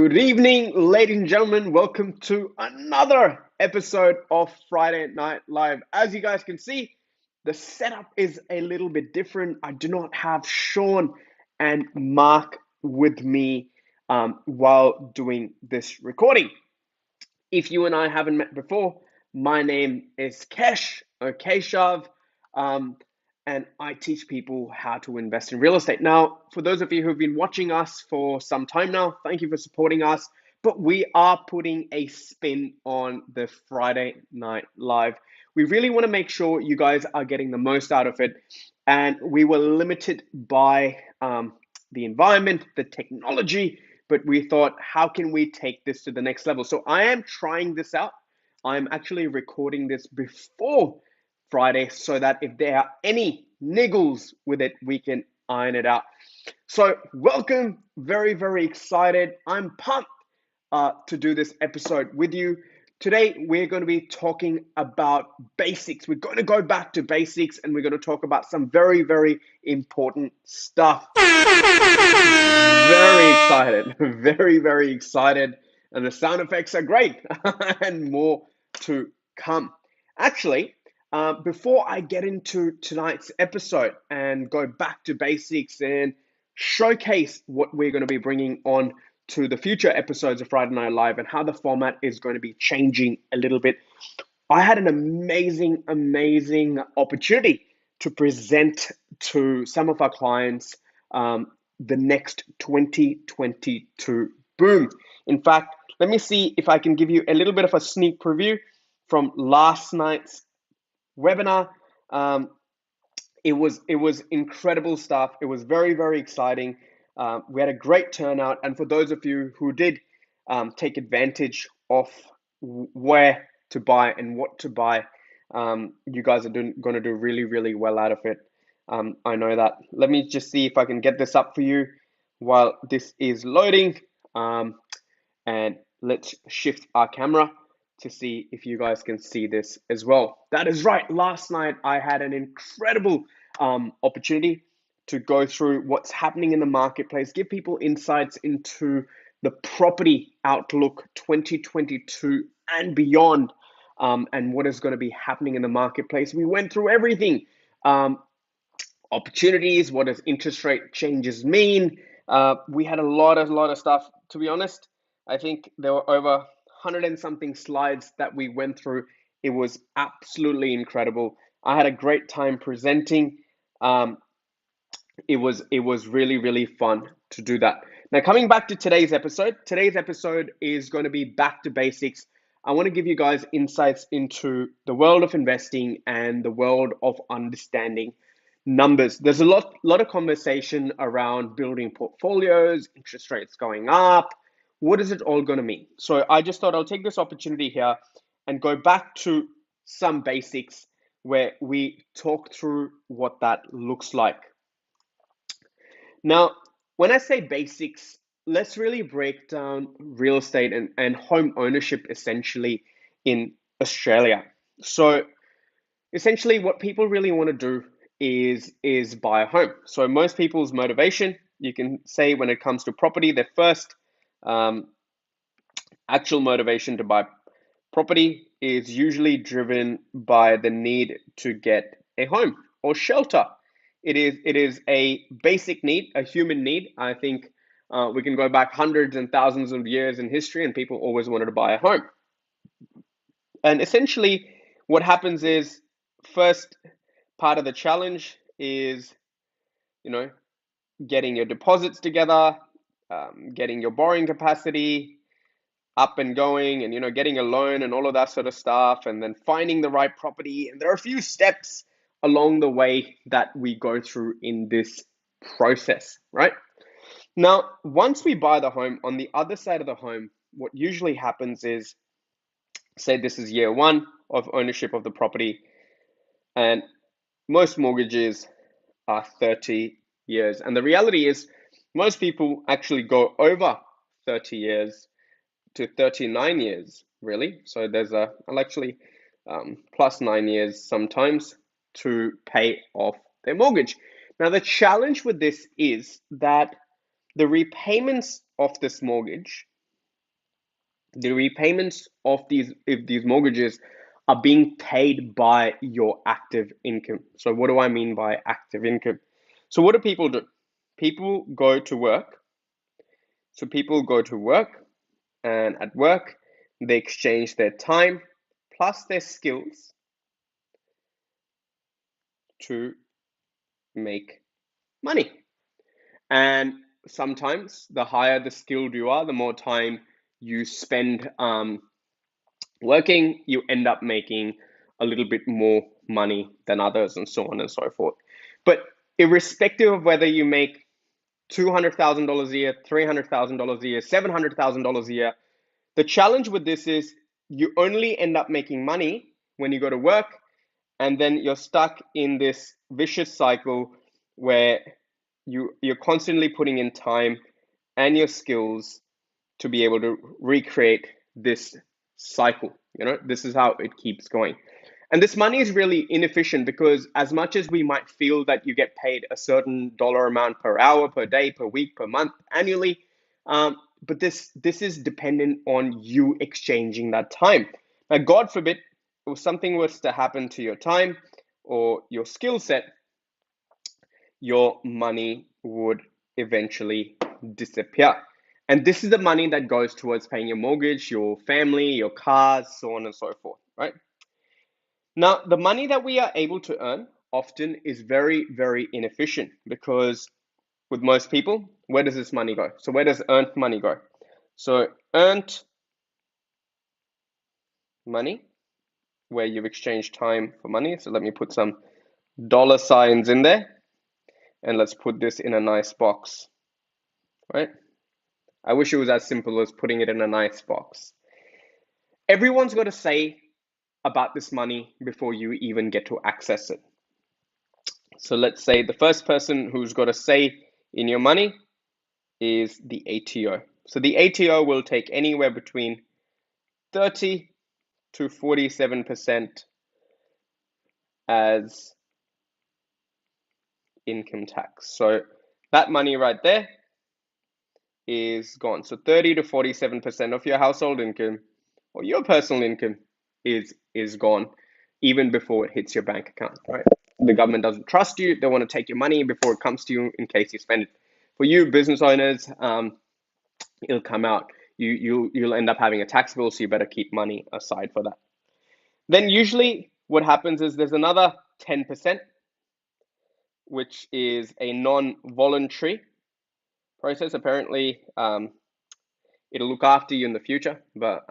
Good evening, ladies and gentlemen. Welcome to another episode of Friday Night Live. As you guys can see, the setup is a little bit different. I do not have Sean and Mark with me while doing this recording. If you and I haven't met before, my name is Keshav, um, and I teach people how to invest in real estate. Now, for those of you who've been watching us for some time now, thank you for supporting us. But we are putting a spin on the Friday Night Live. We really want to make sure you guys are getting the most out of it. And we were limited by the environment, the technology, but we thought, how can we take this to the next level? So I am trying this out. I'm actually recording this before Friday so that if there are any niggles with it, we can iron it out. So welcome, very, very excited. I'm pumped to do this episode with you. Today, we're going to be talking about basics. We're going to go back to basics and we're going to talk about some very, very important stuff. Very excited, very, very excited. And the sound effects are great and more to come. Actually, before I get into tonight's episode and go back to basics and showcase what we're going to be bringing on to the future episodes of Friday Night Live and how the format is going to be changing a little bit, I had an amazing, amazing opportunity to present to some of our clients the next 2022 boom. In fact, let me see if I can give you a little bit of a sneak preview from last night's webinar. It was incredible stuff. It was very, very exciting. We had a great turnout, and for those of you who did take advantage of where to buy and what to buy, you guys are going to do really, really well out of it. I know that. Let me just see if I can get this up for you while this is loading. And let's shift our camera to see if you guys can see this as well. That is right. Last night, I had an incredible opportunity to go through what's happening in the marketplace, give people insights into the property outlook 2022 and beyond, and what is going to be happening in the marketplace. We went through everything. Opportunities, what does interest rate changes mean? We had a lot of stuff. To be honest, I think there were over 100 and something slides that we went through. It was absolutely incredible. I had a great time presenting. It was really, really fun to do that. Now, coming back to today's episode is going to be back to basics. I want to give you guys insights into the world of investing and the world of understanding numbers. There's a lot of conversation around building portfolios, interest rates going up. What is it all going to mean? So I just thought I'll take this opportunity here and go back to some basics where we talk through what that looks like. Now, when I say basics, let's really break down real estate and home ownership essentially in Australia. So essentially what people really want to do is buy a home. So most people's motivation, you can say when it comes to property, their first actual motivation to buy property is usually driven by the need to get a home or shelter. It is a basic need, a human need. I think we can go back hundreds and thousands of years in history, and people always wanted to buy a home. And essentially, what happens is, first part of the challenge is, getting your deposits together, getting your borrowing capacity up and going, and getting a loan and all of that sort of stuff, and then finding the right property. And there are a few steps along the way that we go through in this process, right? Now, once we buy the home, on the other side of the home, what usually happens is, say this is year one of ownership of the property, and most mortgages are 30 years. And the reality is, most people actually go over 30 years to 39 years, really. So I'll actually plus 9 years sometimes to pay off their mortgage. Now, the challenge with this is that the repayments of this mortgage The repayments of these mortgages are being paid by your active income. So what do I mean by active income? So what do people do? People go to work. So people go to work, and at work they exchange their time plus their skills to make money. And sometimes the higher the skilled you are, the more time you spend working, you end up making a little bit more money than others, and so on and so forth. But irrespective of whether you make $200,000 a year, $300,000 a year, $700,000 a year, the challenge with this is you only end up making money when you go to work, and then you're stuck in this vicious cycle where you're constantly putting in time and your skills to be able to recreate this cycle. This is how it keeps going. And this money is really inefficient because as much as we might feel that you get paid a certain dollar amount per hour, per day, per week, per month, annually, but this is dependent on you exchanging that time. Now, God forbid, if something was to happen to your time or your skill set, your money would eventually disappear. And this is the money that goes towards paying your mortgage, your family, your cars, so on and so forth, right? Now, the money that we are able to earn often is very, very inefficient because with most people, where does this money go? So where does earned money go? So earned money, where you've exchanged time for money. So let me put some dollar signs in there, and let's put this in a nice box, right? I wish it was as simple as putting it in a nice box. Everyone's got to say about this money before you even get to access it. So let's say the first person who's got a say in your money is the ATO. So the ATO will take anywhere between 30 to 47% as income tax. So that money right there is gone. So 30 to 47% of your household income or your personal income is gone even before it hits your bank account, right? The government doesn't trust you. They want to take your money before it comes to you in case you spend it. For you business owners, it'll come out. You'll end up having a tax bill, so you better keep money aside for that. Then usually what happens is there's another 10%, which is a non-voluntary process. Apparently, it'll look after you in the future, but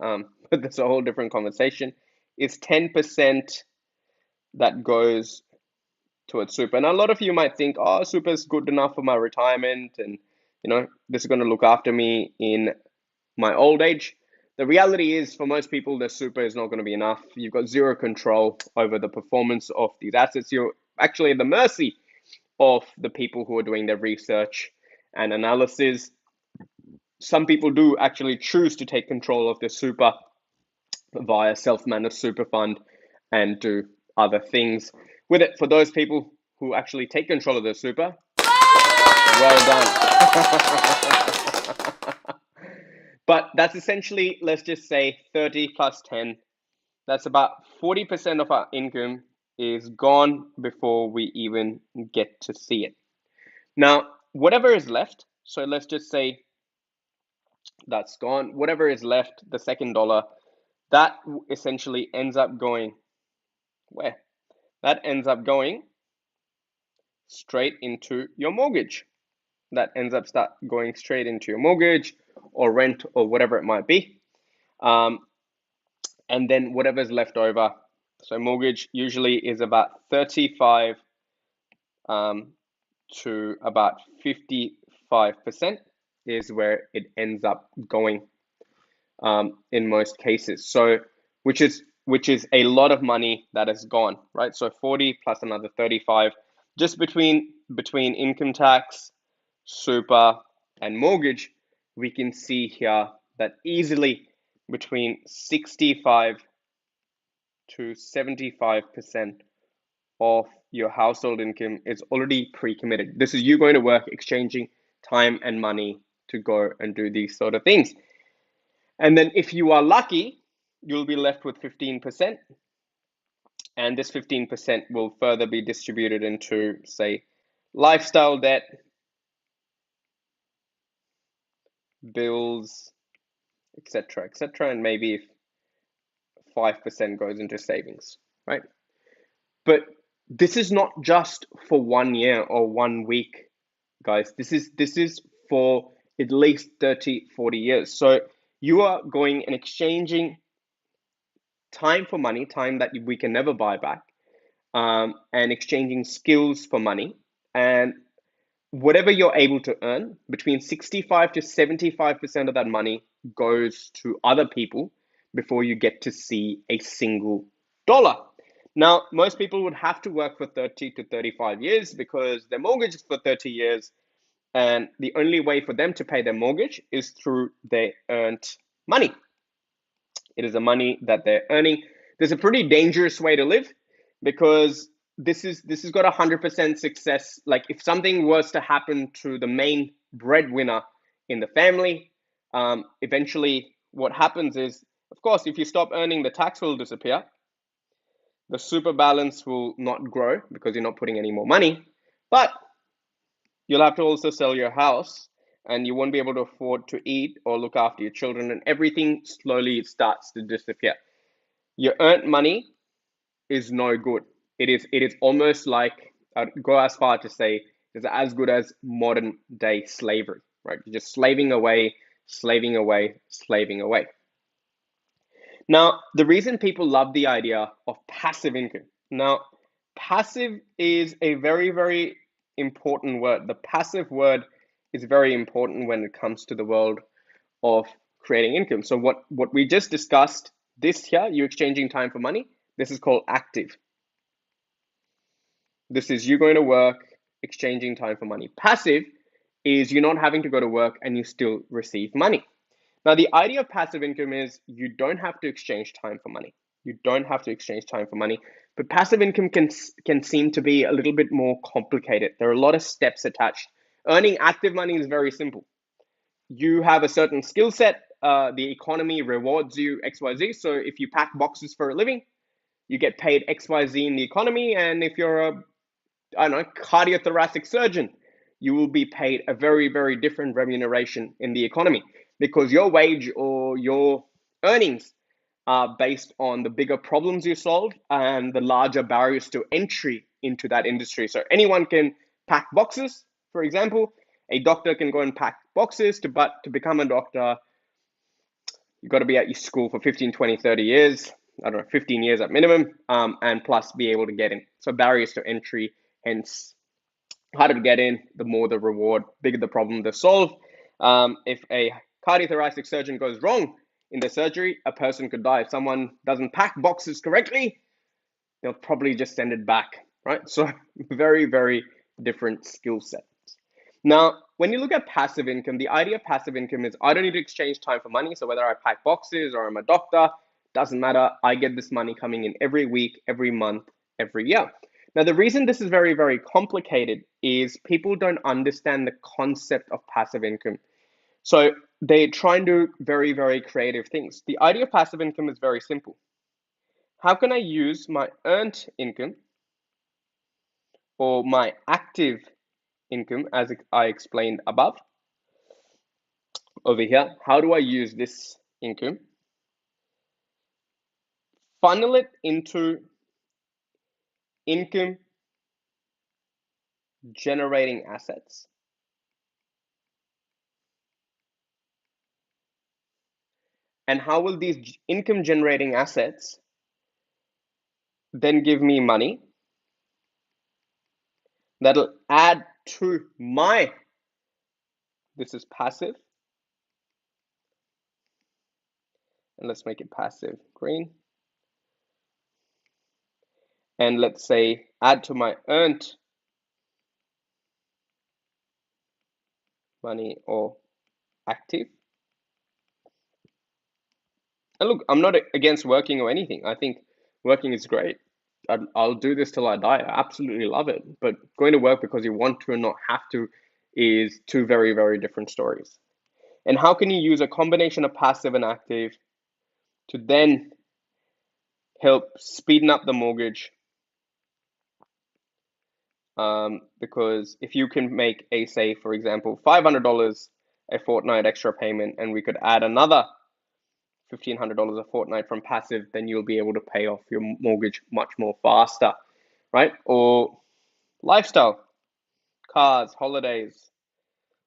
that's a whole different conversation. It's 10% that goes towards super. And a lot of you might think, oh, super is good enough for my retirement, and this is going to look after me in my old age. The reality is, for most people, the super is not going to be enough. You've got zero control over the performance of these assets. You're actually at the mercy of the people who are doing their research and analysis. Some people do actually choose to take control of their super via self-managed super fund and do other things with it. For those people who actually take control of their super, well done. But that's essentially, let's just say 30 plus 10. That's about 40% of our income is gone before we even get to see it. Now, whatever is left, so let's just say that's gone. Whatever is left, the second dollar, that essentially ends up going where? That ends up going straight into your mortgage. That ends up going straight into your mortgage or rent or whatever it might be. And then whatever's left over. So mortgage usually is about 35 to about 55% is where it ends up going in most cases. So which is a lot of money that is gone, right? So 40 plus another 35, just between income tax, super, and mortgage, we can see here that easily between 65 to 75% of your household income is already pre-committed. This is you going to work, exchanging time and money to go and do these sort of things. And then if you are lucky, you'll be left with 15%. And this 15% will further be distributed into, say, lifestyle debt, bills, etc., etc., and maybe if 5% goes into savings, right? But this is not just for 1 year or 1 week, guys. This is for at least 30, 40 years. So you are going and exchanging time for money, time that we can never buy back, and exchanging skills for money. And whatever you're able to earn, between 65 to 75% of that money goes to other people before you get to see a single dollar. Now, most people would have to work for 30 to 35 years because their mortgage is for 30 years, and the only way for them to pay their mortgage is through their earned money. It is the money that they're earning. There's a pretty dangerous way to live because this has got 100% success. Like if something was to happen to the main breadwinner in the family, eventually what happens is, of course, if you stop earning, the tax will disappear. The super balance will not grow because you're not putting any more money, but you'll have to also sell your house and you won't be able to afford to eat or look after your children, and everything slowly starts to disappear. Your earned money is no good. It is almost like, I'd go as far to say it's as good as modern day slavery, right? You're just slaving away, slaving away, slaving away. Now, the reason people love the idea of passive income. Now, passive is a very, very important word. The passive word is very important when it comes to the world of creating income. So what we just discussed, this here, you exchanging time for money, this is called active. This is you going to work, exchanging time for money. Passive is you not having to go to work and you still receive money. Now, the idea of passive income is you don't have to exchange time for money. You don't have to exchange time for money. But passive income can seem to be a little bit more complicated. There are a lot of steps attached. Earning active money is very simple. You have a certain skill set. The economy rewards you XYZ. So if you pack boxes for a living, you get paid XYZ in the economy. And if you're a, I don't know, cardiothoracic surgeon, you will be paid a very, very different remuneration in the economy because your wage or your earnings are based on the bigger problems you solve and the larger barriers to entry into that industry. So anyone can pack boxes, for example. A doctor can go and pack boxes, but to become a doctor, you've got to be at your school for 15, 20, 30 years. I don't know, 15 years at minimum, and plus be able to get in. So barriers to entry, hence harder to get in, the more the reward, bigger the problem to solve. If a cardiothoracic surgeon goes wrong in the surgery, a person could die. If someone doesn't pack boxes correctly, they'll probably just send it back, right? So very, very different skill sets. Now, when you look at passive income, the idea of passive income is I don't need to exchange time for money. So whether I pack boxes or I'm a doctor, doesn't matter. I get this money coming in every week, every month, every year. Now, the reason this is very, very complicated is people don't understand the concept of passive income. So they try and do very, very creative things. The idea of passive income is very simple. How can I use my earned income or my active income, as I explained above over here? How do I use this income? Funnel it into income generating assets. And how will these income generating assets then give me money that'll add to my, this is passive, and let's make it passive green, and let's say add to my earned money or active. And look, I'm not against working or anything. I think working is great. I'll do this till I die. I absolutely love it. But going to work because you want to and not have to is two very, very different stories. And how can you use a combination of passive and active to then help speeden up the mortgage? Because if you can make a, say, for example, $500 a fortnight extra payment, and we could add another $1,500 a fortnight from passive, then you'll be able to pay off your mortgage much more faster, right? Or lifestyle, cars, holidays,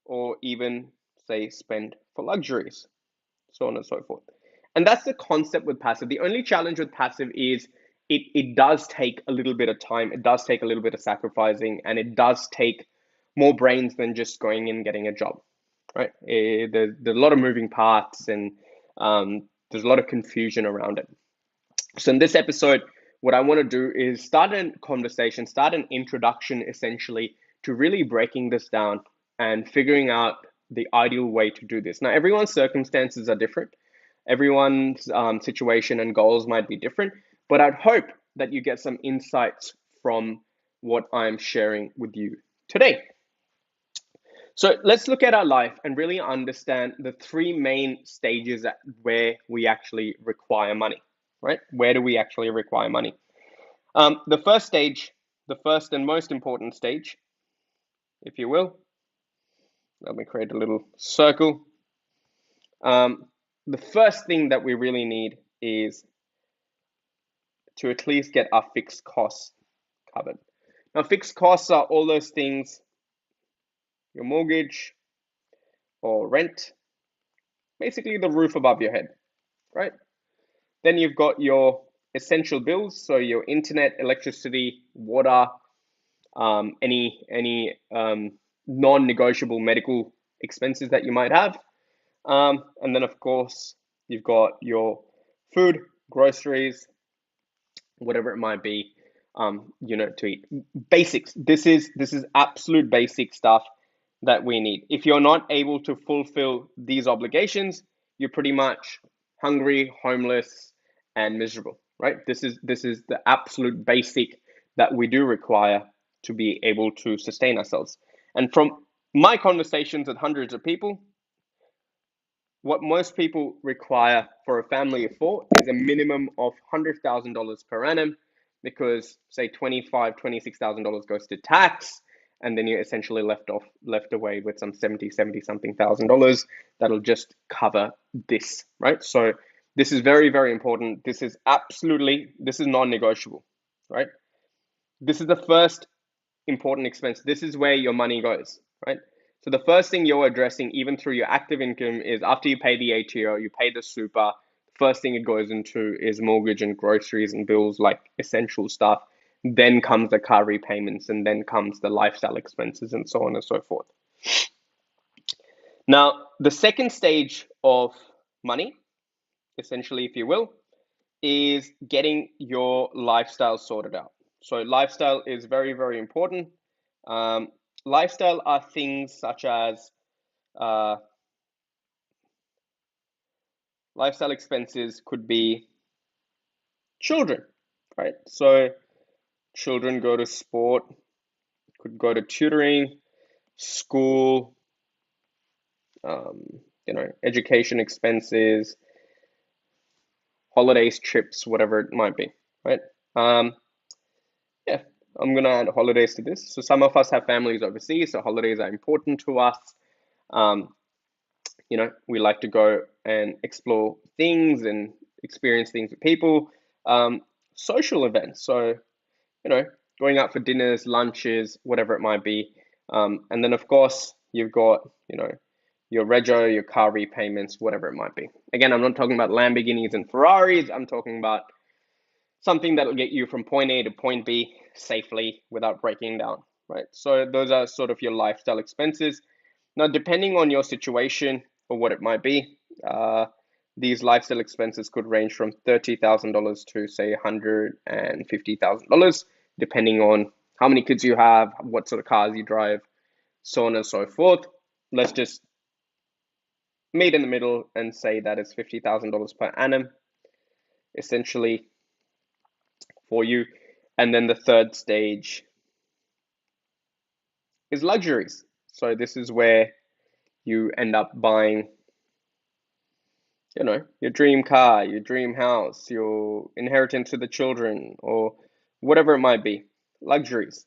or even, say, spend for luxuries, so on and so forth. And that's the concept with passive. The only challenge with passive is it does take a little bit of time, it does take a little bit of sacrificing, and it does take more brains than just going and getting a job, right? There's a lot of moving parts, and there's a lot of confusion around it. So in this episode, what I want to do is start a conversation, start an introduction essentially to really breaking this down and figuring out the ideal way to do this. Now, everyone's circumstances are different. Everyone's situation and goals might be different, but I'd hope that you get some insights from what I'm sharing with you today. So let's look at our life and really understand the three main stages where we actually require money, right? Where do we actually require money? The first stage, the first and most important stage, if you will, let me create a little circle. The first thing that we really need is to at least get our fixed costs covered. Now, fixed costs are all those things, your mortgage or rent, basically the roof above your head, right? Then you've got your essential bills, so your internet, electricity, water, any non-negotiable medical expenses that you might have, and then of course you've got your food, groceries, whatever it might be, to eat. Basics. This is absolute basic stuff that we need. If you're not able to fulfill these obligations, you're pretty much hungry, homeless, and miserable, right? This is the absolute basic that we do require to be able to sustain ourselves. And from my conversations with hundreds of people, what most people require for a family of four is a minimum of $100,000 per annum, because say $26,000 goes to tax, and then you're essentially left away with some 70 something thousand dollars that'll just cover this, right? So this is very, very important. This is non-negotiable, right? This is the first important expense. This is where your money goes, right? So the first thing you're addressing, even through your active income, is after you pay the ATO, you pay the super, first thing it goes into is mortgage and groceries and bills, like essential stuff. Then comes the car repayments, and then comes the lifestyle expenses, and so on and so forth. Now, the second stage of money, essentially, if you will, is getting your lifestyle sorted out. So lifestyle is very, very important. Um, Lifestyle are things such as uh, lifestyle expenses could be children, right? So children go to sport, could go to tutoring, school, um, education expenses, holidays, trips, whatever it might be, right? Yeah, I'm gonna add holidays to this. So some of us have families overseas, so holidays are important to us. Um, we like to go and explore things and experience things with people. Social events, so going out for dinners, lunches, whatever it might be. And then of course you've got your rego, your car repayments, whatever it might be. Again, I'm not talking about Lamborghinis and Ferraris. I'm talking about something that'll get you from point A to point B safely without breaking down, right? So those are sort of your lifestyle expenses. Now, depending on your situation or what it might be, these lifestyle expenses could range from $30,000 to say $150,000, depending on how many kids you have, what sort of cars you drive, so on and so forth. Let's just meet in the middle and say that it's $50,000 per annum, essentially, for you. And then the third stage is luxuries. So this is where you end up buying your dream car, your dream house, your inheritance to the children, or whatever it might be. Luxuries,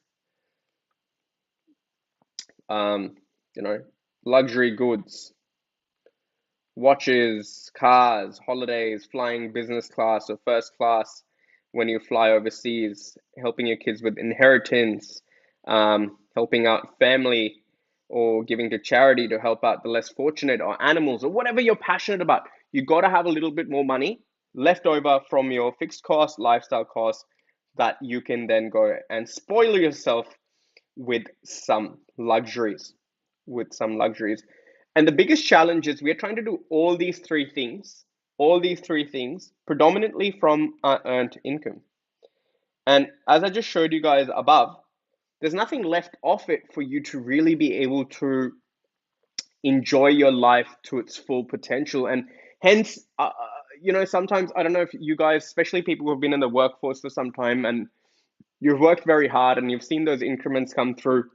um, you know, luxury goods, watches, cars, holidays, flying business class or first class when you fly overseas, helping your kids with inheritance, helping out family, or giving to charity to help out the less fortunate, or animals, or whatever you're passionate about. You got to have a little bit more money left over from your fixed cost, lifestyle costs that you can then go and spoil yourself with some luxuries, with some luxuries. And the biggest challenge is we're trying to do all these three things predominantly from our earned income. And as I just showed you guys above, there's nothing left off it for you to really be able to enjoy your life to its full potential. And hence, sometimes I don't know if you guys, especially people who have been in the workforce for some time and you've worked very hard and you've seen those increments come through,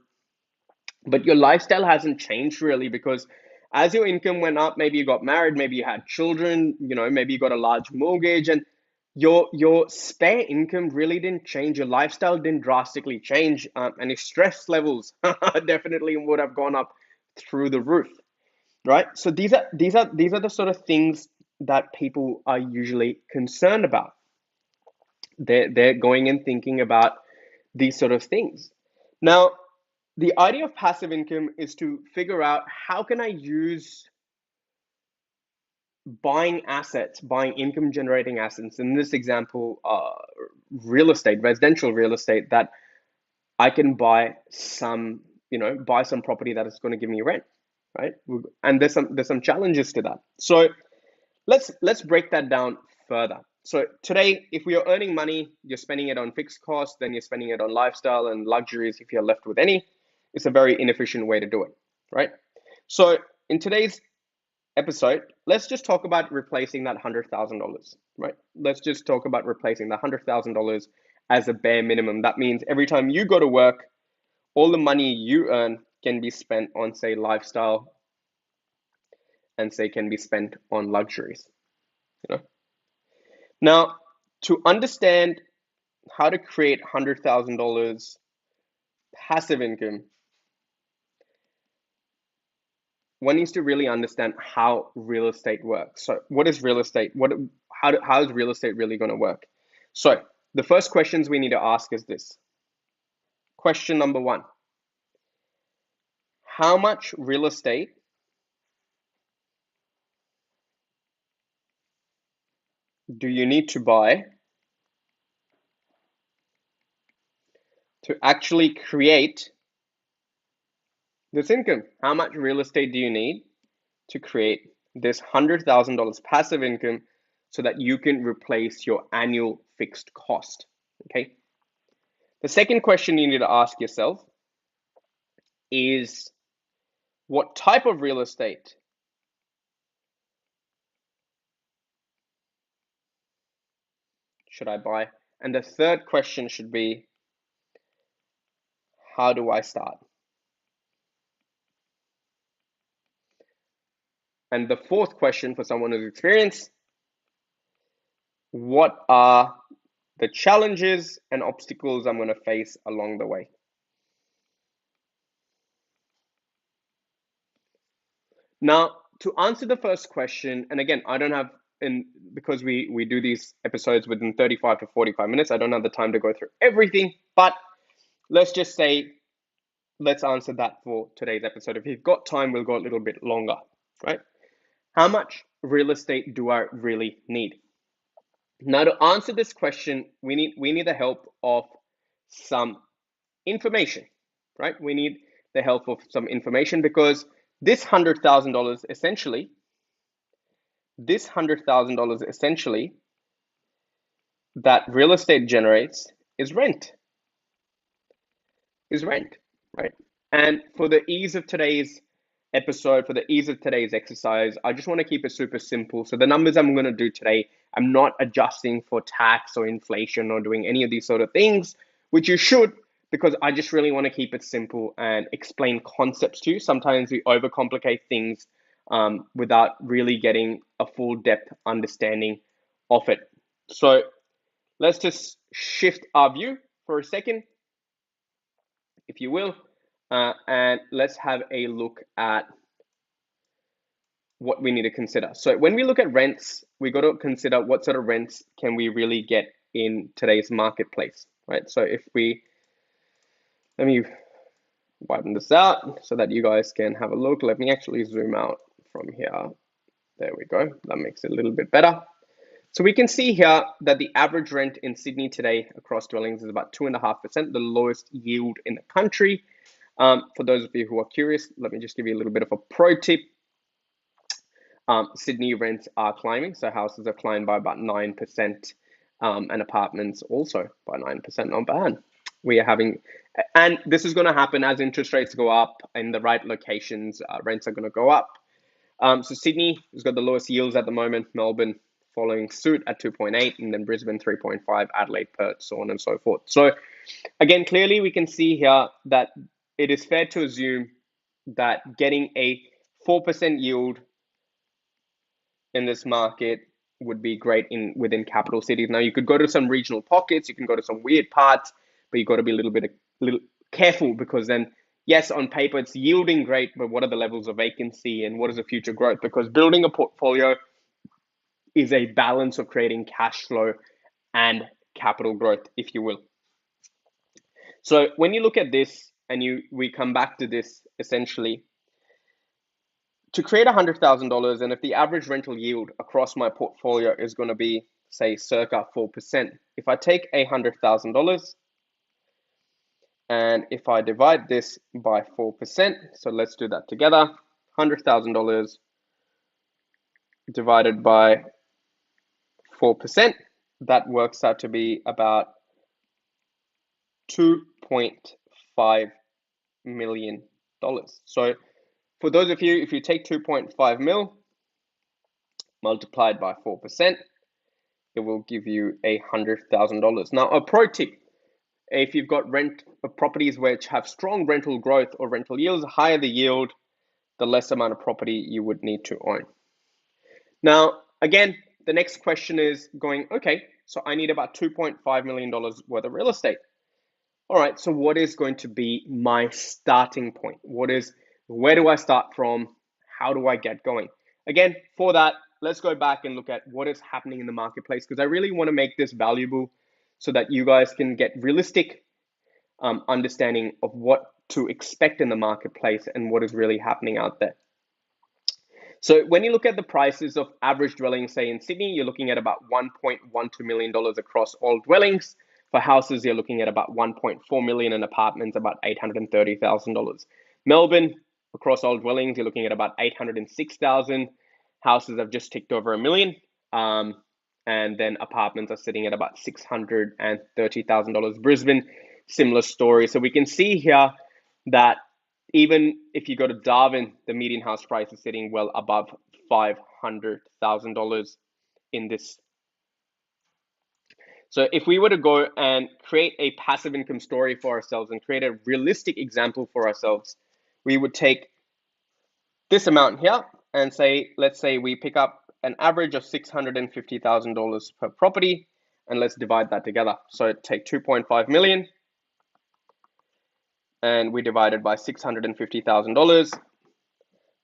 but your lifestyle hasn't changed really because as your income went up, maybe you got married, maybe you had children, maybe you got a large mortgage, and your spare income really didn't change. Your lifestyle didn't drastically change, and your stress levels definitely would have gone up through the roof, right? So these are the sort of things that people are usually concerned about. They're going and thinking about these sort of things. Now, the idea of passive income is to figure out how can I use buying assets, buying income generating assets, in this example, real estate, residential real estate, that I can buy buy some property that is going to give me rent, right? And there's some challenges to that. So let's break that down further. So today, if we are earning money, you're spending it on fixed costs, then you're spending it on lifestyle and luxuries if you're left with any. It's a very inefficient way to do it, right? So in today's episode, let's just talk about replacing that $100,000, right? Let's just talk about replacing the $100,000 as a bare minimum. That means every time you go to work, all the money you earn can be spent on, say, lifestyle and say can be spent on luxuries. You know? Now, to understand how to create $100,000 passive income, one needs to really understand how real estate works. So, what is real estate? How is real estate really going to work? So, the first questions we need to ask is this. Question number one: how much real estate do you need to buy to actually create this income? How much real estate do you need to create this $100,000 passive income so that you can replace your annual fixed cost? Okay. The second question you need to ask yourself is what type of real estate should I buy? And the third question should be, how do I start? And the fourth question for someone who's experienced, what are the challenges and obstacles I'm going to face along the way? Now, to answer the first question, and again, I don't have, because we do these episodes within 35 to 45 minutes, I don't have the time to go through everything, but let's just say, let's answer that for today's episode. If you've got time, we'll go a little bit longer, right? How much real estate do I really need? Now, to answer this question, we need the help of some information, right? We need the help of some information because this $100,000 essentially, that real estate generates is rent, right? And for the ease of today's episode, for the ease of today's exercise, I just want to keep it super simple. So the numbers I'm going to do today, I'm not adjusting for tax or inflation or doing any of these sort of things, which you should, because I just really want to keep it simple and explain concepts to you. Sometimes we overcomplicate things without really getting a full depth understanding of it. So let's just shift our view for a second, if you will, and let's have a look at what we need to consider. So when we look at rents, we got to consider what sort of rents can we really get in today's marketplace, right? So if we, let me widen this out so that you guys can have a look. Let me actually zoom out from here. There we go. That makes it a little bit better. So we can see here that the average rent in Sydney today across dwellings is about 2.5%, the lowest yield in the country. For those of you who are curious, let me just give you a little bit of a pro tip. Sydney rents are climbing, so houses are climbed by about 9%, and apartments also by 9%. Not bad. We are having, and this is going to happen as interest rates go up in the right locations. Rents are going to go up. So Sydney has got the lowest yields at the moment. Melbourne following suit at 2.8, and then Brisbane 3.5, Adelaide, Perth, so on and so forth. So again, clearly we can see here that it is fair to assume that getting a 4% yield in this market would be great within capital cities. Now you could go to some regional pockets, you can go to some weird parts, but you got to be a little careful, because then yes, on paper it's yielding great, but what are the levels of vacancy and what is the future growth? Because building a portfolio is a balance of creating cash flow and capital growth, if you will. So when you look at this and we come back to this essentially, to create $100,000, and if the average rental yield across my portfolio is going to be, say, circa 4%, if I take $100,000 and if I divide this by 4%, so let's do that together, $100,000 divided by 4%, that works out to be about $2.5 million. So for those of you, if you take 2.5 mil multiplied by 4%, it will give you $100,000. Now, a pro tip, if you've got rent properties which have strong rental growth or rental yields, the higher the yield, the less amount of property you would need to own. Now, again, the next question is going, okay, so I need about $2.5 million worth of real estate. All right, so what is going to be my starting point? Where do I start from? How do I get going? Again, for that, let's go back and look at what is happening in the marketplace, because I really want to make this valuable so that you guys can get realistic understanding of what to expect in the marketplace and what is really happening out there. So when you look at the prices of average dwellings, say in Sydney, you're looking at about $1.12 million across all dwellings. For houses, you're looking at about 1.4 million, and apartments about $830,000. Melbourne, across all dwellings, you're looking at about 806,000. Houses have just ticked over a million. And then apartments are sitting at about $630,000. Brisbane, similar story. So we can see here that even if you go to Darwin, the median house price is sitting well above $500,000 in this. So if we were to go and create a passive income story for ourselves and create a realistic example for ourselves, we would take this amount here and say, let's say we pick up an average of $650,000 per property, and let's divide that together. So take 2.5 million and we divide it by $650,000.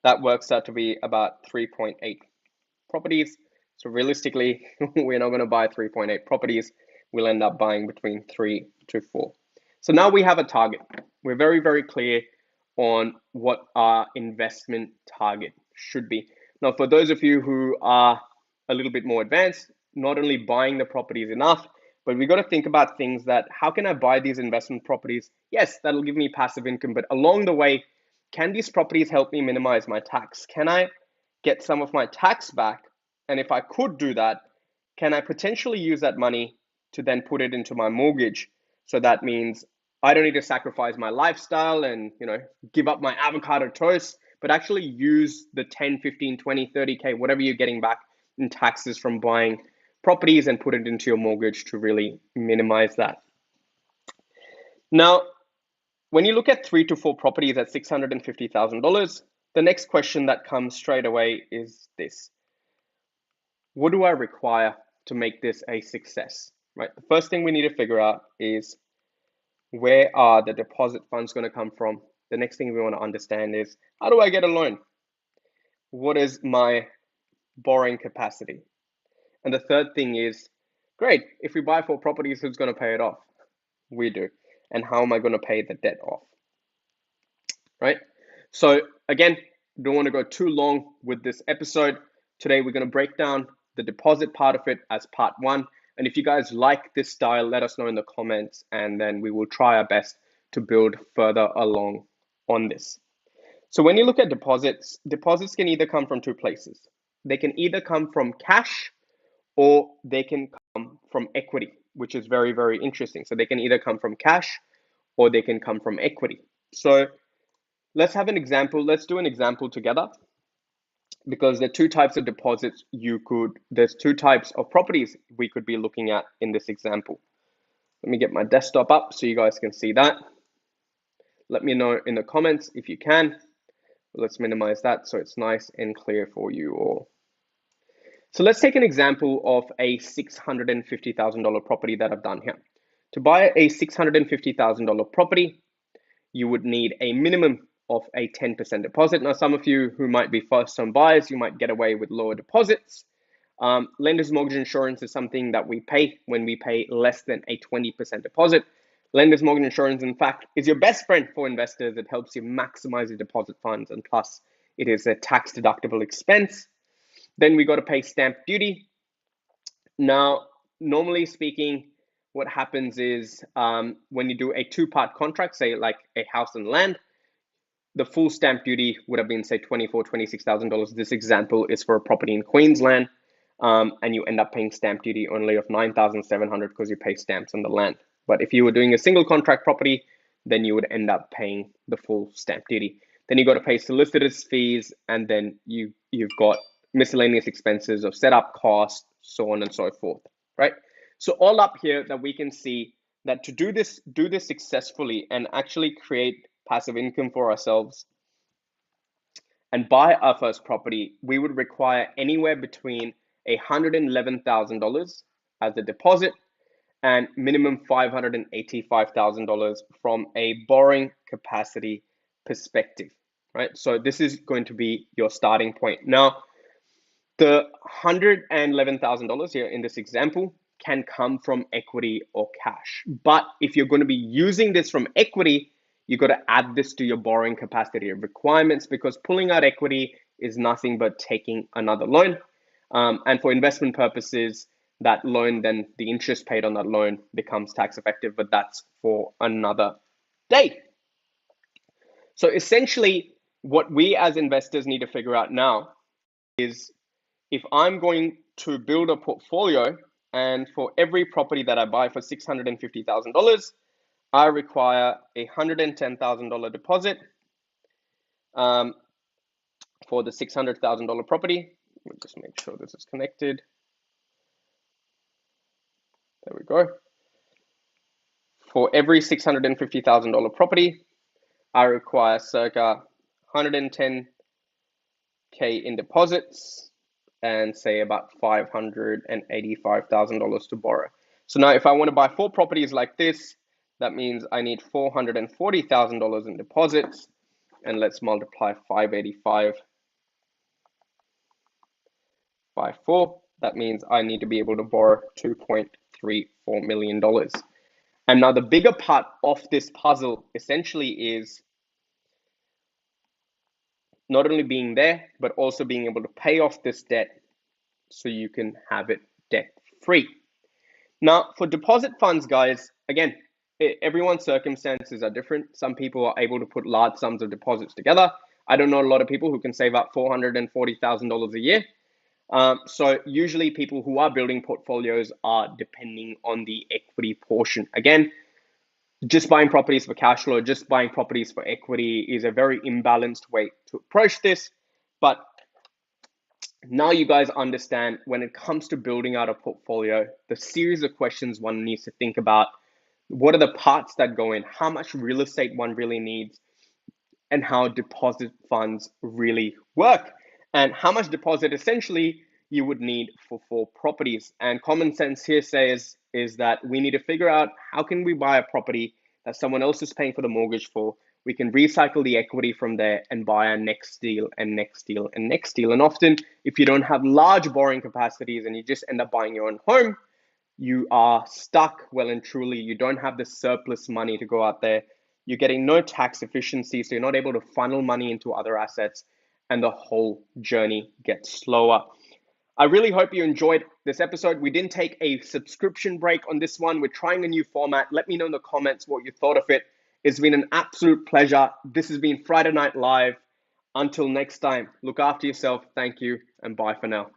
That works out to be about 3.8 properties. So realistically, we're not going to buy 3.8 properties. We'll end up buying between 3 to 4. So now we have a target. We're very, very clear on what our investment target should be. Now, for those of you who are a little bit more advanced, not only buying the property is enough, but we got to think about things that, how can I buy these investment properties? Yes, that'll give me passive income, but along the way, can these properties help me minimize my tax? Can I get some of my tax back? And if I could do that, can I potentially use that money to then put it into my mortgage? So that means I don't need to sacrifice my lifestyle and, give up my avocado toast, but actually use the 10, 15, 20, 30K, whatever you're getting back in taxes from buying properties, and put it into your mortgage to really minimize that. Now, when you look at 3 to 4 properties at $650,000, the next question that comes straight away is this. What do I require to make this a success, right? The first thing we need to figure out is where are the deposit funds going to come from? The next thing we want to understand is how do I get a loan? What is my borrowing capacity? And the third thing is, great, if we buy 4 properties, who's going to pay it off? We do. And how am I going to pay the debt off? Right? So again, don't want to go too long with this episode. Today, we're going to break down the deposit part of it as part 1. And if you guys like this style, let us know in the comments, and then we will try our best to build further along on this. So when you look at deposits, deposits can either come from 2 places. They can either come from cash or they can come from equity, which is very, very interesting. So they can either come from cash or they can come from equity. So let's have an example. Let's do an example together, because there are 2 types of deposits there's 2 types of properties we could be looking at in this example. Let me get my desktop up so you guys can see that. Let me know in the comments if you can. Let's minimize that so it's nice and clear for you all. So let's take an example of a $650,000 property that I've done here. To buy a $650,000 property, you would need a minimum of a 10% deposit. Now, some of you who might be first-time buyers, you might get away with lower deposits. Lender's mortgage insurance is something that we pay when we pay less than a 20% deposit. Lender's mortgage insurance, in fact, is your best friend for investors. It helps you maximize your deposit funds, and plus, it is a tax-deductible expense. Then we got to pay stamp duty. Now, normally speaking, what happens is when you do a 2-part contract, say like a house and land, the full stamp duty would have been, say, $24,000, $26,000. This example is for a property in Queensland, and you end up paying stamp duty only of $9,700 because you pay stamps on the land. But if you were doing a single contract property, then you would end up paying the full stamp duty. Then you got to pay solicitors' fees, and then you've got miscellaneous expenses of setup costs, so on and so forth, right? So all up here that we can see that to do this successfully and actually create passive income for ourselves and buy our first property, we would require anywhere between $111,000 as a deposit and minimum $585,000 from a borrowing capacity perspective, right? So this is going to be your starting point. Now, the $111,000 here in this example can come from equity or cash. But if you're going to be using this from equity, you got to add this to your borrowing capacity requirements, because pulling out equity is nothing but taking another loan. And for investment purposes, that loan, then the interest paid on that loan becomes tax effective, but that's for another day. So essentially, what we as investors need to figure out now is, if I'm going to build a portfolio and for every property that I buy for $650,000, I require a $110,000 deposit for the $600,000 property. Let me just make sure this is connected. There we go. For every $650,000 property, I require circa $110K in deposits and say about $585,000 to borrow. So now if I want to buy 4 properties like this, that means I need $440,000 in deposits, and let's multiply 585 by 4. That means I need to be able to borrow $2.34 million. And now the bigger part of this puzzle essentially is not only being there, but also being able to pay off this debt so you can have it debt free. Now, for deposit funds, guys, again, everyone's circumstances are different. Some people are able to put large sums of deposits together. I don't know a lot of people who can save up $440,000 a year. So usually people who are building portfolios are depending on the equity portion. Again, just buying properties for cash flow, just buying properties for equity is a very imbalanced way to approach this. But now you guys understand, when it comes to building out a portfolio, the series of questions one needs to think about: what are the parts that go in? How much real estate one really needs? and how deposit funds really work and how much deposit essentially you would need for 4 properties. And common sense here says is that we need to figure out how can we buy a property that someone else is paying for the mortgage for. We can recycle the equity from there and buy our next deal and next deal and next deal. And often, if you don't have large borrowing capacities and you just end up buying your own home, you are stuck well and truly. You don't have the surplus money to go out there. You're getting no tax efficiency, so you're not able to funnel money into other assets, and the whole journey gets slower. I really hope you enjoyed this episode. We didn't take a subscription break on this one. We're trying a new format. Let me know in the comments what you thought of it. It's been an absolute pleasure. This has been Friday Night Live. Until next time, look after yourself. Thank you, and bye for now.